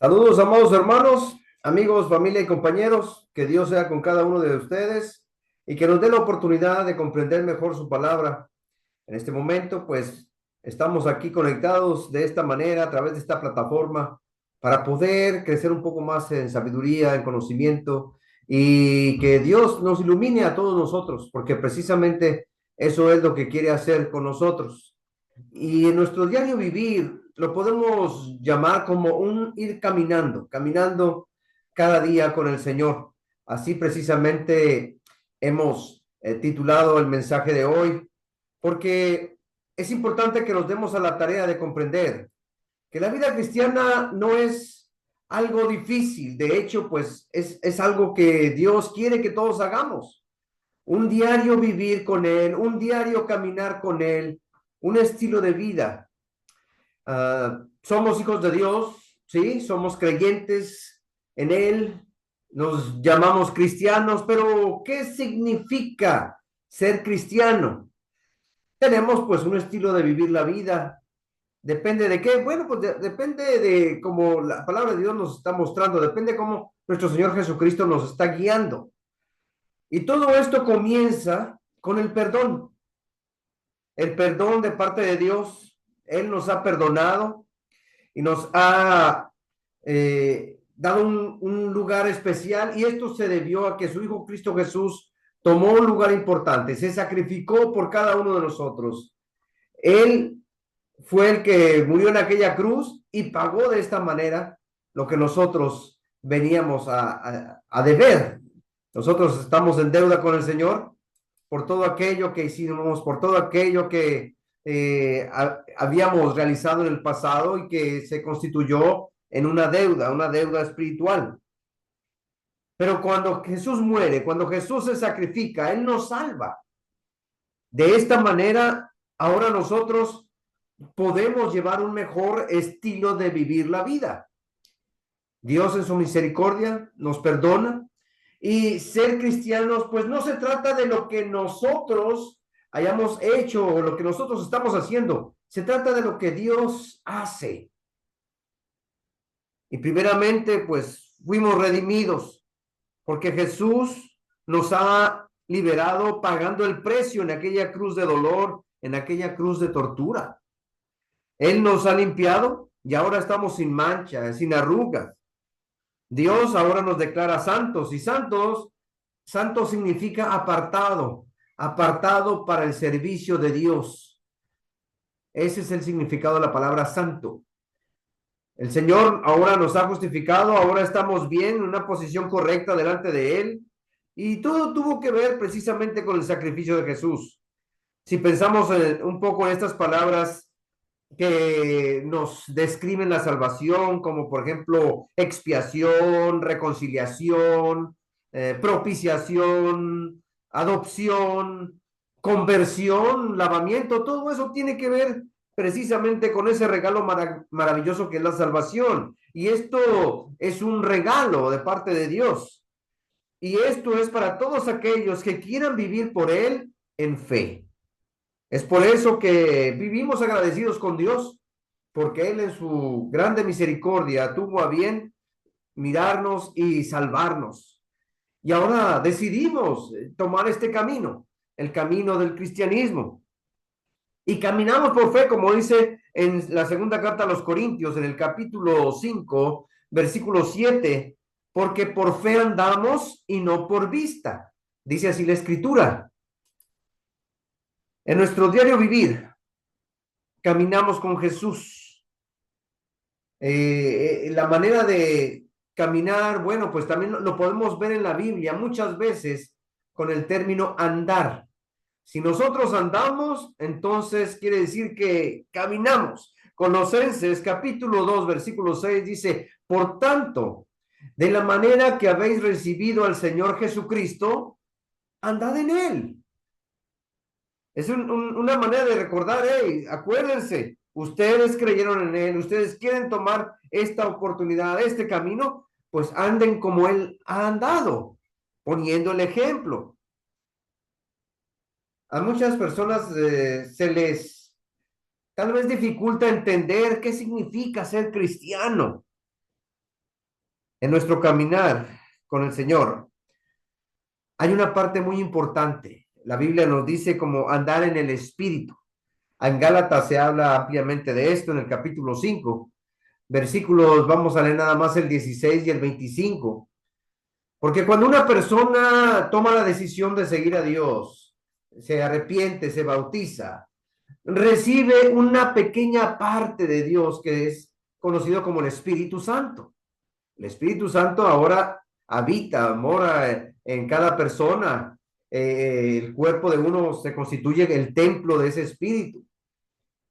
Saludos, amados hermanos, amigos, familia y compañeros. Que Dios sea con cada uno de ustedes y que nos dé la oportunidad de comprender mejor su palabra. En este momento, pues, estamos aquí conectados de esta manera, a través de esta plataforma, para poder crecer un poco más en sabiduría, en conocimiento, y que Dios nos ilumine a todos nosotros, porque precisamente eso es lo que quiere hacer con nosotros. Y en nuestro diario vivir lo podemos llamar como un ir caminando, caminando cada día con el Señor. Así precisamente hemos titulado el mensaje de hoy, porque es importante que nos demos a la tarea de comprender que la vida cristiana no es algo difícil. De hecho, pues es algo que Dios quiere que todos hagamos. Un diario vivir con Él, un diario caminar con Él, un estilo de vida. Somos hijos de Dios, ¿sí? Somos creyentes en Él, nos llamamos cristianos, pero ¿qué significa ser cristiano? Tenemos pues un estilo de vivir la vida. ¿Depende de qué? Bueno, pues depende de cómo la palabra de Dios nos está mostrando, depende cómo nuestro Señor Jesucristo nos está guiando. Y todo esto comienza con el perdón de parte de Dios. Él nos ha perdonado y nos ha dado un lugar especial, y esto se debió a que su Hijo Cristo Jesús tomó un lugar importante, se sacrificó por cada uno de nosotros. Él fue el que murió en aquella cruz y pagó de esta manera lo que nosotros veníamos a deber. Nosotros estamos en deuda con el Señor por todo aquello que hicimos, por todo aquello que habíamos realizado en el pasado y que se constituyó en una deuda espiritual. Pero cuando Jesús muere, cuando Jesús se sacrifica, Él nos salva. De esta manera, ahora nosotros podemos llevar un mejor estilo de vivir la vida. Dios en su misericordia nos perdona, y ser cristianos pues no se trata de lo que nosotros hayamos hecho o lo que nosotros estamos haciendo, se trata de lo que Dios hace. Y primeramente pues fuimos redimidos porque Jesús nos ha liberado pagando el precio en aquella cruz de dolor, en aquella cruz de tortura. Él nos ha limpiado y ahora estamos sin mancha, sin arrugas. Dios ahora nos declara santos, y santo significa apartado, apartado para el servicio de Dios. Ese es el significado de la palabra santo. El Señor ahora nos ha justificado, ahora estamos bien, en una posición correcta delante de Él, y todo tuvo que ver precisamente con el sacrificio de Jesús. Si pensamos un poco en estas palabras que nos describen la salvación, como por ejemplo expiación, reconciliación, propiciación, adopción, conversión, lavamiento, todo eso tiene que ver precisamente con ese regalo maravilloso que es la salvación. Y esto es un regalo de parte de Dios. Y esto es para todos aquellos que quieran vivir por Él en fe. Es por eso que vivimos agradecidos con Dios, porque Él en su grande misericordia tuvo a bien mirarnos y salvarnos. Y ahora decidimos tomar este camino, el camino del cristianismo. Y caminamos por fe, como dice en la segunda carta a los Corintios, en el capítulo 5, versículo 7, porque por fe andamos y no por vista. Dice así la Escritura. En nuestro diario vivir, caminamos con Jesús. La manera de caminar, bueno, pues también lo podemos ver en la Biblia muchas veces con el término andar. Si nosotros andamos, entonces quiere decir que caminamos. Colosenses capítulo 2 versículo 6 dice, por tanto, de la manera que habéis recibido al Señor Jesucristo, andad en Él. Es una manera de recordar, hey, acuérdense, ustedes creyeron en Él, ustedes quieren tomar esta oportunidad, este camino, pues anden como Él ha andado, poniendo el ejemplo. A muchas personas se les tal vez dificulta entender qué significa ser cristiano. En nuestro caminar con el Señor hay una parte muy importante. La Biblia nos dice como andar en el Espíritu. En Gálatas se habla ampliamente de esto en el capítulo 5, versículos, vamos a leer nada más el 16 y el 25. Porque cuando una persona toma la decisión de seguir a Dios, se arrepiente, se bautiza, recibe una pequeña parte de Dios que es conocido como el Espíritu Santo. El Espíritu Santo ahora habita, mora en cada persona. El cuerpo de uno se constituye el templo de ese Espíritu.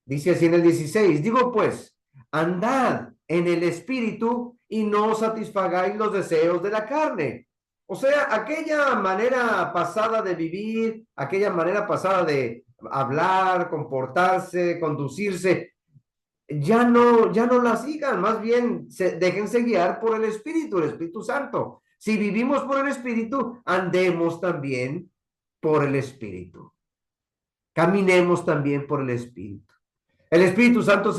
Dice así en el 16, digo pues, andad en el Espíritu y no satisfagáis los deseos de la carne. O sea, aquella manera pasada de vivir, aquella manera pasada de hablar, comportarse, conducirse, ya no la sigan, más bien déjense guiar por el Espíritu Santo. Si vivimos por el Espíritu, andemos también por el Espíritu. Caminemos también por el Espíritu. El Espíritu Santo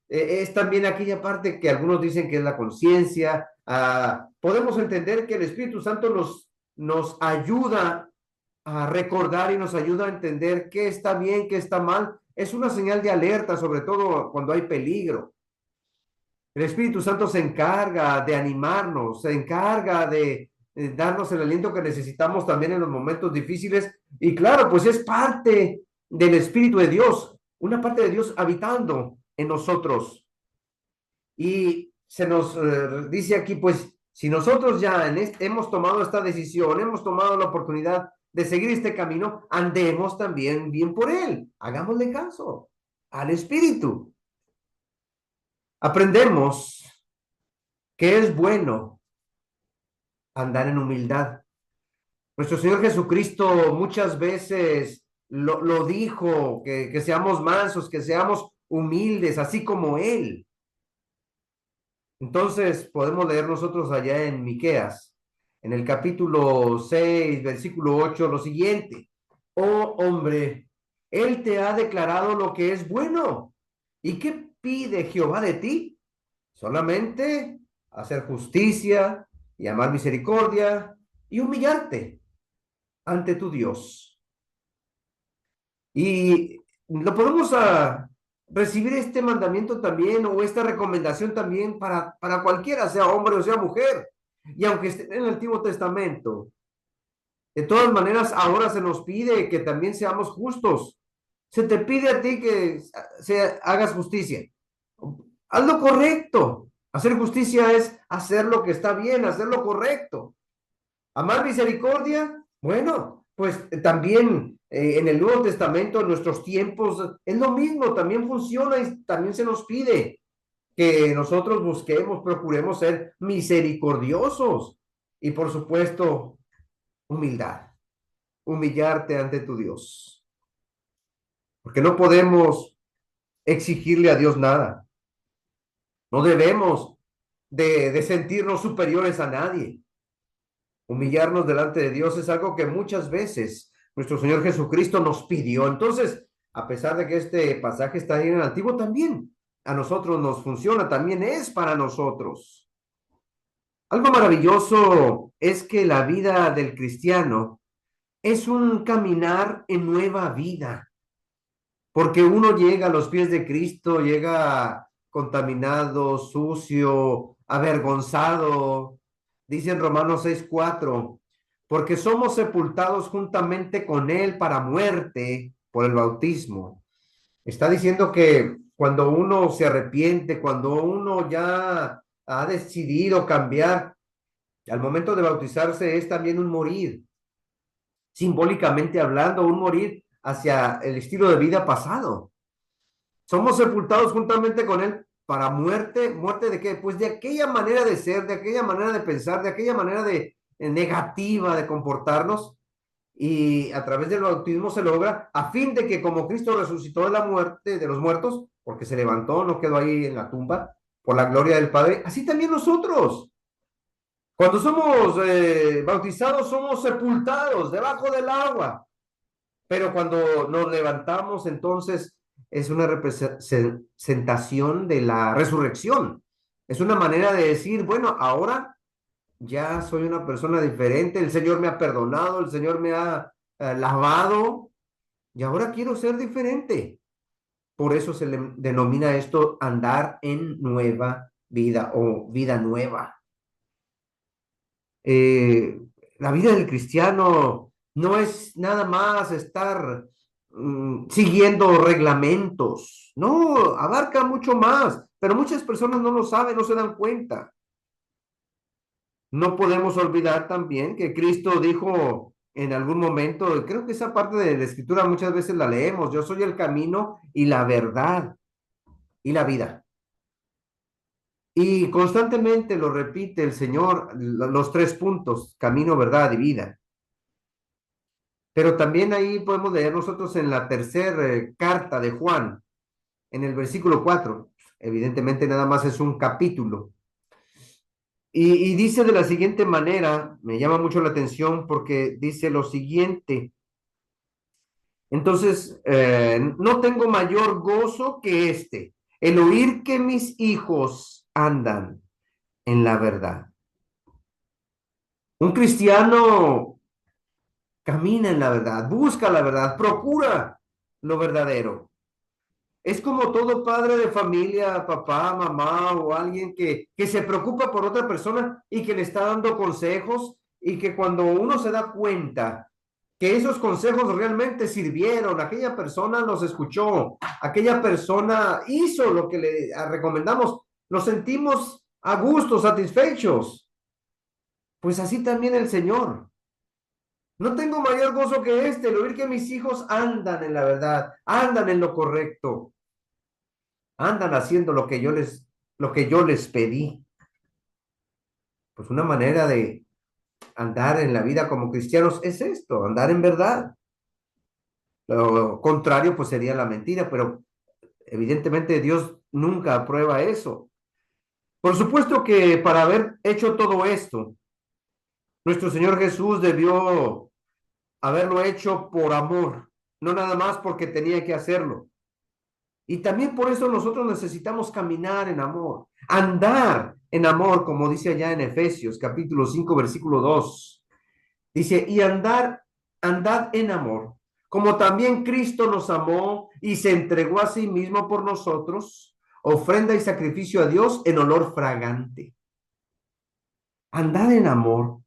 es también aquella parte que algunos dicen que es la conciencia. Podemos entender que el Espíritu Santo nos ayuda a recordar y nos ayuda a entender qué está bien, qué está mal. Es una señal de alerta, sobre todo cuando hay peligro. El Espíritu Santo se encarga de animarnos, se encarga de darnos el aliento que necesitamos también en los momentos difíciles. Y claro, pues es parte del Espíritu de Dios, una parte de Dios habitando en nosotros. Y se nos dice aquí, pues, si nosotros ya hemos tomado esta decisión, hemos tomado la oportunidad de seguir este camino, andemos también bien por él. Hagámosle caso al Espíritu. Aprendemos que es bueno andar en humildad. Nuestro Señor Jesucristo muchas veces lo dijo, que seamos mansos, que seamos humildes, así como Él. Entonces podemos leer nosotros allá en Miqueas, en el capítulo 6, versículo 8, lo siguiente. Oh hombre, Él te ha declarado lo que es bueno. ¿Y qué pide Jehová de ti? Solamente hacer justicia y amar misericordia y humillarte ante tu Dios. Y lo podemos recibir este mandamiento también o esta recomendación también para cualquiera, sea hombre o sea mujer. Y aunque esté en el Antiguo Testamento, de todas maneras ahora se nos pide que también seamos justos. Se te pide a ti que hagas justicia. Haz lo correcto. Hacer justicia es hacer lo que está bien, hacer lo correcto. Amar misericordia, bueno, pues también en el Nuevo Testamento, en nuestros tiempos, es lo mismo, también funciona y también se nos pide que nosotros busquemos, procuremos ser misericordiosos y por supuesto, humildad, humillarte ante tu Dios, porque no podemos exigirle a Dios nada, no debemos de sentirnos superiores a nadie. Humillarnos delante de Dios es algo que muchas veces nuestro Señor Jesucristo nos pidió. Entonces, a pesar de que este pasaje está ahí en el Antiguo, también a nosotros nos funciona, también es para nosotros. Algo maravilloso es que la vida del cristiano es un caminar en nueva vida, porque uno llega a los pies de Cristo, llega contaminado, sucio, avergonzado. Dice en Romanos 6:4, porque somos sepultados juntamente con Él para muerte por el bautismo. Está diciendo que cuando uno se arrepiente, cuando uno ya ha decidido cambiar, al momento de bautizarse es también un morir, simbólicamente hablando, un morir hacia el estilo de vida pasado. Somos sepultados juntamente con Él para muerte. ¿Muerte de qué? Pues de aquella manera de ser, de aquella manera de pensar, de aquella manera de negativa de comportarnos. Y a través del bautismo se logra a fin de que como Cristo resucitó de la muerte de los muertos, porque se levantó, no quedó ahí en la tumba, por la gloria del Padre, así también nosotros. Cuando somos bautizados, somos sepultados debajo del agua. Pero cuando nos levantamos, entonces es una representación de la resurrección. Es una manera de decir, bueno, ahora ya soy una persona diferente, el Señor me ha perdonado, el Señor me ha lavado y ahora quiero ser diferente. Por eso se le denomina esto andar en nueva vida o vida nueva. Eh, la vida del cristiano no es nada más estar siguiendo reglamentos, no, abarca mucho más, pero muchas personas no lo saben, no se dan cuenta. No podemos olvidar también que Cristo dijo en algún momento, y creo que esa parte de la escritura muchas veces la leemos, yo soy el camino y la verdad y la vida. Y constantemente lo repite el Señor, los tres puntos, camino, verdad y vida. Pero también ahí podemos leer nosotros en la tercera carta de Juan, en el versículo 4. Evidentemente nada más es un capítulo. Y dice de la siguiente manera, me llama mucho la atención porque dice lo siguiente. Entonces, no tengo mayor gozo que este, el oír que mis hijos andan en la verdad. Un cristiano camina en la verdad, busca la verdad, procura lo verdadero. Es como todo padre de familia, papá, mamá o alguien que se preocupa por otra persona y que le está dando consejos y que cuando uno se da cuenta que esos consejos realmente sirvieron, aquella persona nos escuchó, aquella persona hizo lo que le recomendamos, nos sentimos a gusto, satisfechos. Pues así también el Señor. No tengo mayor gozo que este, el oír que mis hijos andan en la verdad, andan en lo correcto, andan haciendo lo que yo les pedí. Pues una manera de andar en la vida como cristianos es esto, andar en verdad. Lo contrario, pues sería la mentira, pero evidentemente Dios nunca aprueba eso. Por supuesto que para haber hecho todo esto, nuestro Señor Jesús debió haberlo hecho por amor, no nada más porque tenía que hacerlo. Y también por eso nosotros necesitamos caminar en amor, andar en amor, como dice allá en Efesios capítulo 5 versículo 2. Dice, y andad en amor, como también Cristo nos amó y se entregó a sí mismo por nosotros, ofrenda y sacrificio a Dios en olor fragante. Andad en amor.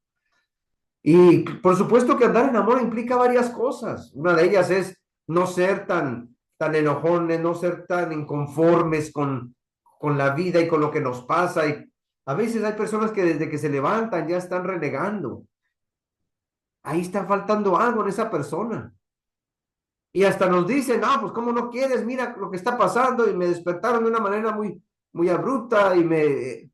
Y por supuesto que andar en amor implica varias cosas. Una de ellas es no ser tan enojones, no ser tan inconformes con la vida y con lo que nos pasa. Y a veces hay personas que desde que se levantan ya están renegando. Ahí está faltando algo en esa persona. Y hasta nos dicen, no, pues cómo no quieres, mira lo que está pasando y me despertaron de una manera muy abrupta y me...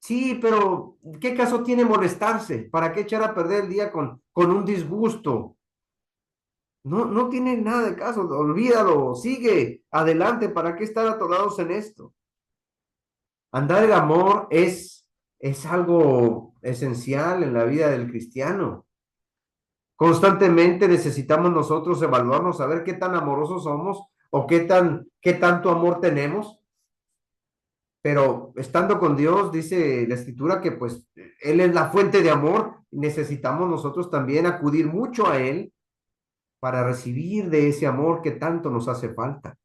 Sí, pero ¿qué caso tiene molestarse? ¿Para qué echar a perder el día con un disgusto? No, no tiene nada de caso, olvídalo, sigue adelante, ¿para qué estar atorados en esto? Andar el amor es algo esencial en la vida del cristiano. Constantemente necesitamos nosotros evaluarnos, saber qué tan amorosos somos o qué tanto amor tenemos. Pero estando con Dios, dice la escritura que pues Él es la fuente de amor y necesitamos nosotros también acudir mucho a Él para recibir de ese amor que tanto nos hace falta.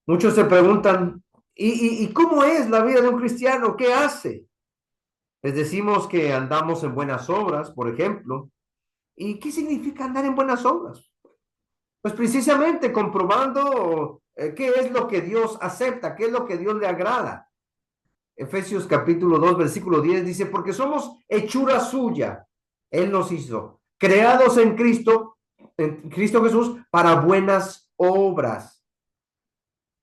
Muchos se preguntan, ¿y cómo es la vida de un cristiano? ¿Qué hace? Les decimos que andamos en buenas obras, por ejemplo. ¿Y qué significa andar en buenas obras? Pues precisamente comprobando qué es lo que Dios acepta, qué es lo que Dios le agrada. Efesios capítulo 2 versículo 10 dice, porque somos hechura suya, Él nos hizo, creados en Cristo Jesús, para buenas obras,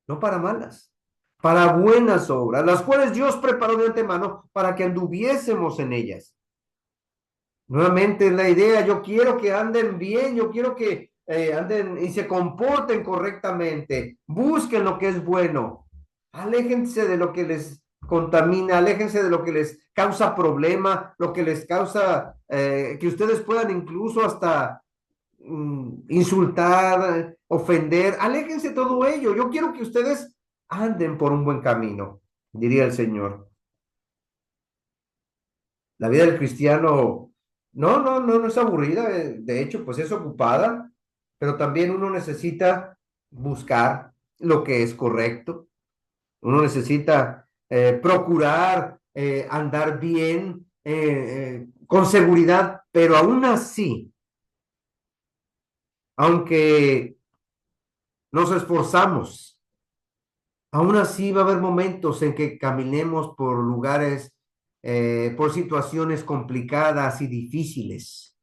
no para malas, para buenas obras, las cuales Dios preparó de antemano para que anduviésemos en ellas. Nuevamente es la idea, yo quiero que anden bien, yo quiero que anden y se comporten correctamente, busquen lo que es bueno, aléjense de lo que les contamina, aléjense de lo que les causa problema, lo que les causa que ustedes puedan incluso hasta insultar, ofender, aléjense de todo ello. Yo quiero que ustedes anden por un buen camino, diría el Señor. La vida del cristiano, no es aburrida, de hecho, pues es ocupada, pero también uno necesita buscar lo que es correcto, uno necesita procurar andar bien, con seguridad, pero aún así, aunque nos esforzamos, aún así va a haber momentos en que caminemos por lugares, por situaciones complicadas y difíciles.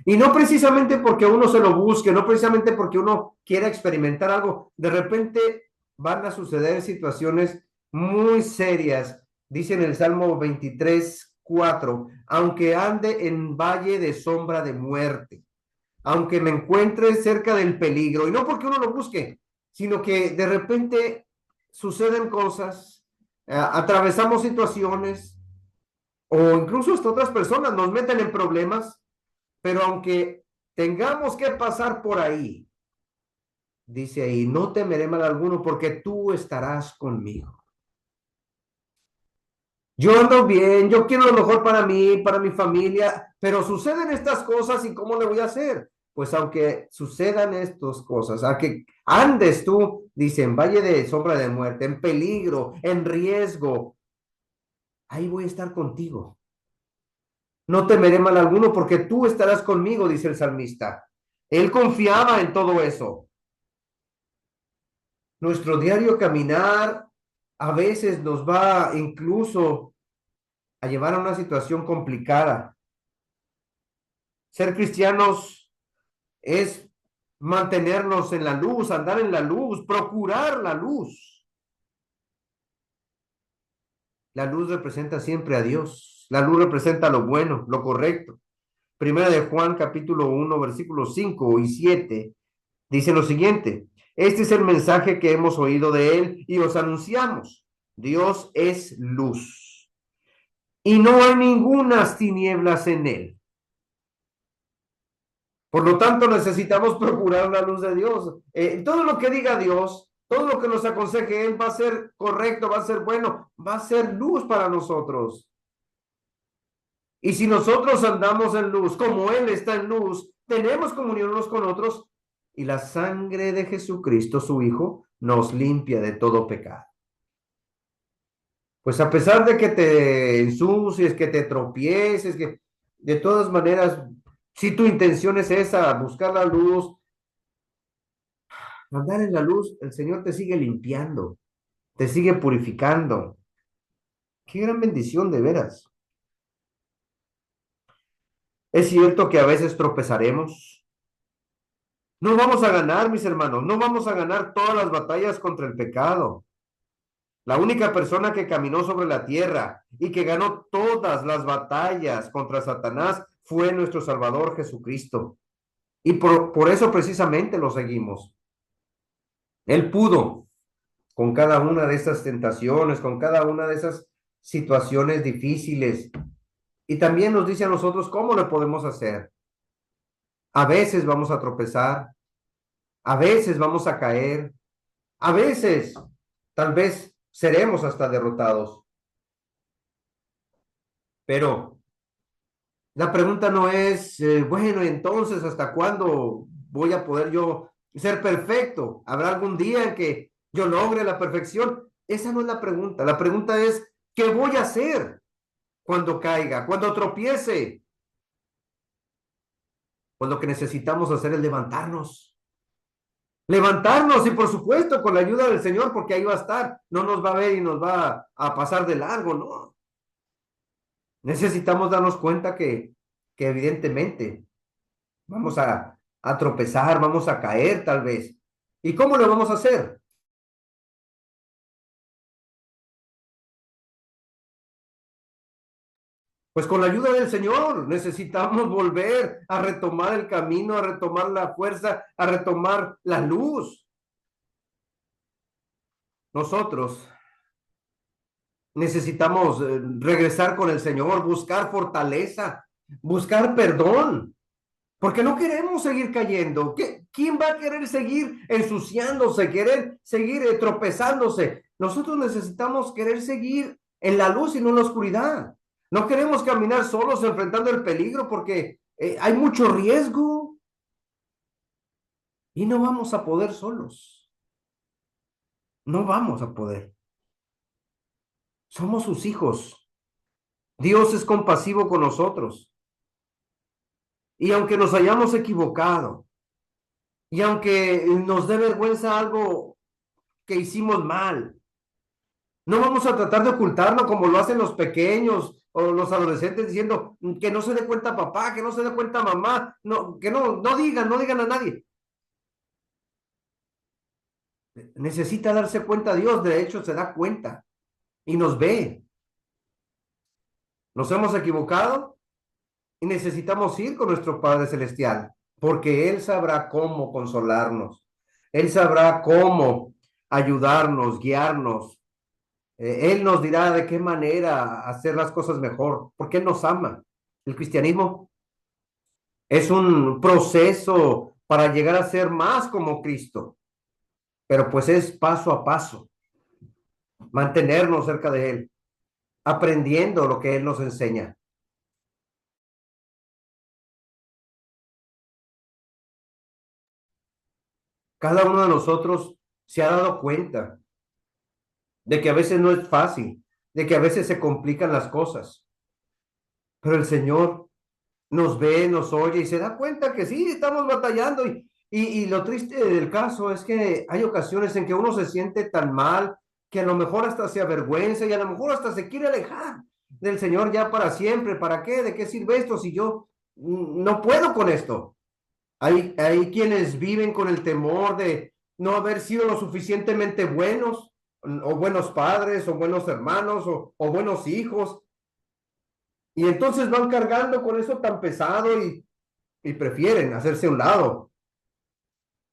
Y no precisamente porque uno se lo busque, no precisamente porque uno quiera experimentar algo. De repente van a suceder situaciones muy serias. Dice en el Salmo 23:4, aunque ande en valle de sombra de muerte, aunque me encuentre cerca del peligro, y no porque uno lo busque, sino que de repente suceden cosas, atravesamos situaciones, o incluso hasta otras personas nos meten en problemas, pero aunque tengamos que pasar por ahí, dice ahí, no temeré mal alguno porque tú estarás conmigo. Yo ando bien, yo quiero lo mejor para mí, para mi familia, pero suceden estas cosas y ¿cómo le voy a hacer? Pues aunque sucedan estas cosas, a que andes tú, dice, en valle de sombra de muerte, en peligro, en riesgo, ahí voy a estar contigo. No temeré mal alguno porque tú estarás conmigo, dice el salmista. Él confiaba en todo eso. Nuestro diario caminar a veces nos va incluso a llevar a una situación complicada. Ser cristianos es mantenernos en la luz, andar en la luz, procurar la luz. La luz representa siempre a Dios. La luz representa lo bueno, lo correcto. Primera de Juan, capítulo 1, versículos 5 y 7, dice lo siguiente: este es el mensaje que hemos oído de él y os anunciamos. Dios es luz y no hay ningunas tinieblas en él. Por lo tanto, necesitamos procurar la luz de Dios. Todo lo que diga Dios, todo lo que nos aconseje Él va a ser correcto, va a ser bueno, va a ser luz para nosotros. Y si nosotros andamos en luz, como Él está en luz, tenemos comunión unos con otros y la sangre de Jesucristo, su Hijo, nos limpia de todo pecado. Pues a pesar de que te ensucies, que te tropieces, que de todas maneras, si tu intención es esa, buscar la luz, andar en la luz, el Señor te sigue limpiando, te sigue purificando. Qué gran bendición de veras. Es cierto que a veces tropezaremos. No vamos a ganar, mis hermanos, no vamos a ganar todas las batallas contra el pecado. La única persona que caminó sobre la tierra y que ganó todas las batallas contra Satanás fue nuestro Salvador Jesucristo. Y por eso precisamente lo seguimos. Él pudo con cada una de esas tentaciones, con cada una de esas situaciones difíciles. Y también nos dice a nosotros cómo lo podemos hacer. A veces vamos a tropezar, a veces vamos a caer, a veces tal vez seremos hasta derrotados. Pero la pregunta no es, bueno, entonces, ¿hasta cuándo voy a poder yo ser perfecto? ¿Habrá algún día en que yo logre la perfección? Esa no es la pregunta. La pregunta es, ¿qué voy a hacer cuando caiga, cuando tropiece? Pues lo que necesitamos hacer es levantarnos. Levantarnos y por supuesto con la ayuda del Señor, porque ahí va a estar. No nos va a ver y nos va a pasar de largo, ¿no? Necesitamos darnos cuenta que evidentemente vamos a tropezar, vamos a caer tal vez. ¿Y cómo lo vamos a hacer? Pues con la ayuda del Señor necesitamos volver a retomar el camino, a retomar la fuerza, a retomar la luz. Nosotros necesitamos regresar con el Señor, buscar fortaleza, buscar perdón, porque no queremos seguir cayendo. ¿Quién va a querer seguir ensuciándose, querer seguir tropezándose? Nosotros necesitamos querer seguir en la luz y no en la oscuridad. No queremos caminar solos enfrentando el peligro porque hay mucho riesgo y no vamos a poder solos. No vamos a poder. Somos sus hijos. Dios es compasivo con nosotros. Y aunque nos hayamos equivocado, y aunque nos dé vergüenza algo que hicimos mal, no vamos a tratar de ocultarlo como lo hacen los pequeños o los adolescentes diciendo que no se dé cuenta papá, que no se dé cuenta mamá, no, que no digan a nadie. Necesita darse cuenta Dios, de hecho se da cuenta y nos ve. Nos hemos equivocado y necesitamos ir con nuestro Padre Celestial, porque Él sabrá cómo consolarnos, Él sabrá cómo ayudarnos, guiarnos. Él nos dirá de qué manera hacer las cosas mejor, porque Él nos ama. El cristianismo es un proceso para llegar a ser más como Cristo, pero pues es paso a paso, mantenernos cerca de Él, aprendiendo lo que Él nos enseña. Cada uno de nosotros se ha dado cuenta de que a veces no es fácil, de que a veces se complican las cosas, pero el Señor nos ve, nos oye y se da cuenta que sí, estamos batallando y lo triste del caso es que hay ocasiones en que uno se siente tan mal que a lo mejor hasta se avergüenza y a lo mejor hasta se quiere alejar del Señor ya para siempre. ¿Para qué? ¿De qué sirve esto si yo no puedo con esto? Hay quienes viven con el temor de no haber sido lo suficientemente buenos, o buenos padres, o buenos hermanos, o buenos hijos, y entonces van cargando con eso tan pesado y prefieren hacerse a un lado.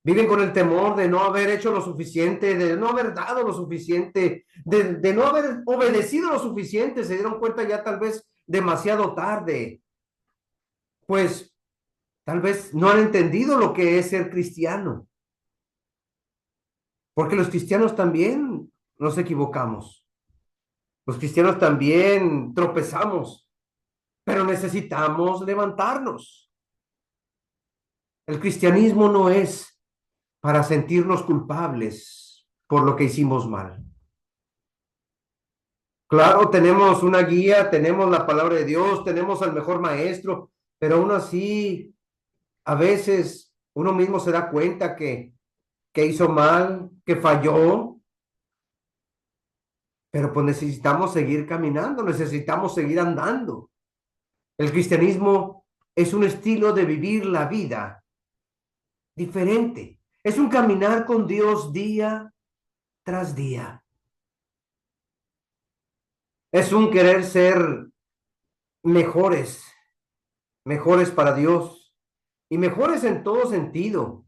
Viven con el temor de no haber hecho lo suficiente, de no haber dado lo suficiente, de no haber obedecido lo suficiente. Se dieron cuenta ya tal vez demasiado tarde, pues tal vez no han entendido lo que es ser cristiano. Porque los cristianos también nos equivocamos. Los cristianos también tropezamos, pero necesitamos levantarnos. El cristianismo no es para sentirnos culpables por lo que hicimos mal. Claro, tenemos una guía, tenemos la palabra de Dios, tenemos al mejor maestro, pero aún así, a veces uno mismo se da cuenta que hizo mal, que falló, pero pues necesitamos seguir caminando, necesitamos seguir andando. El cristianismo es un estilo de vivir la vida diferente. Es un caminar con Dios día tras día. Es un querer ser mejores, mejores para Dios y mejores en todo sentido,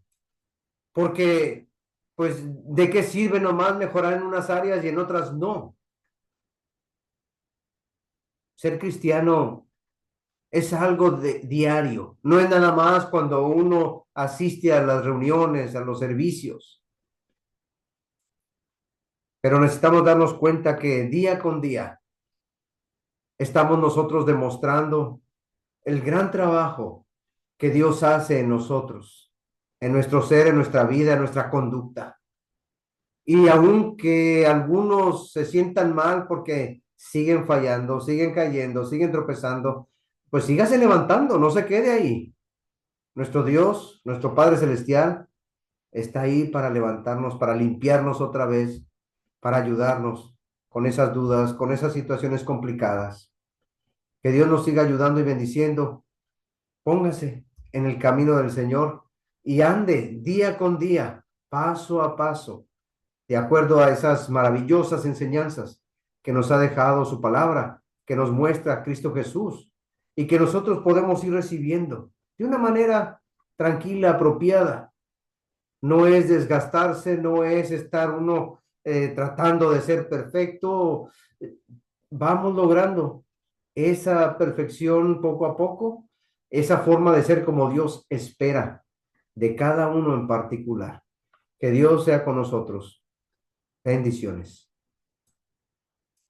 porque pues ¿de qué sirve nomás mejorar en unas áreas y en otras no? Ser cristiano es algo de diario, no es nada más cuando uno asiste a las reuniones, a los servicios, pero necesitamos darnos cuenta que día con día estamos nosotros demostrando el gran trabajo que Dios hace en nosotros, en nuestro ser, en nuestra vida, en nuestra conducta. Y aunque algunos se sientan mal porque siguen fallando, siguen cayendo, siguen tropezando, pues sígase levantando, no se quede ahí. Nuestro Dios, nuestro Padre Celestial, está ahí para levantarnos, para limpiarnos otra vez, para ayudarnos con esas dudas, con esas situaciones complicadas. Que Dios nos siga ayudando y bendiciendo. Póngase en el camino del Señor y ande día con día, paso a paso, de acuerdo a esas maravillosas enseñanzas que nos ha dejado su palabra, que nos muestra a Cristo Jesús y que nosotros podemos ir recibiendo de una manera tranquila, apropiada. No es desgastarse, no es estar uno tratando de ser perfecto. Vamos logrando esa perfección poco a poco, esa forma de ser como Dios espera de cada uno en particular. Que Dios sea con nosotros. Bendiciones.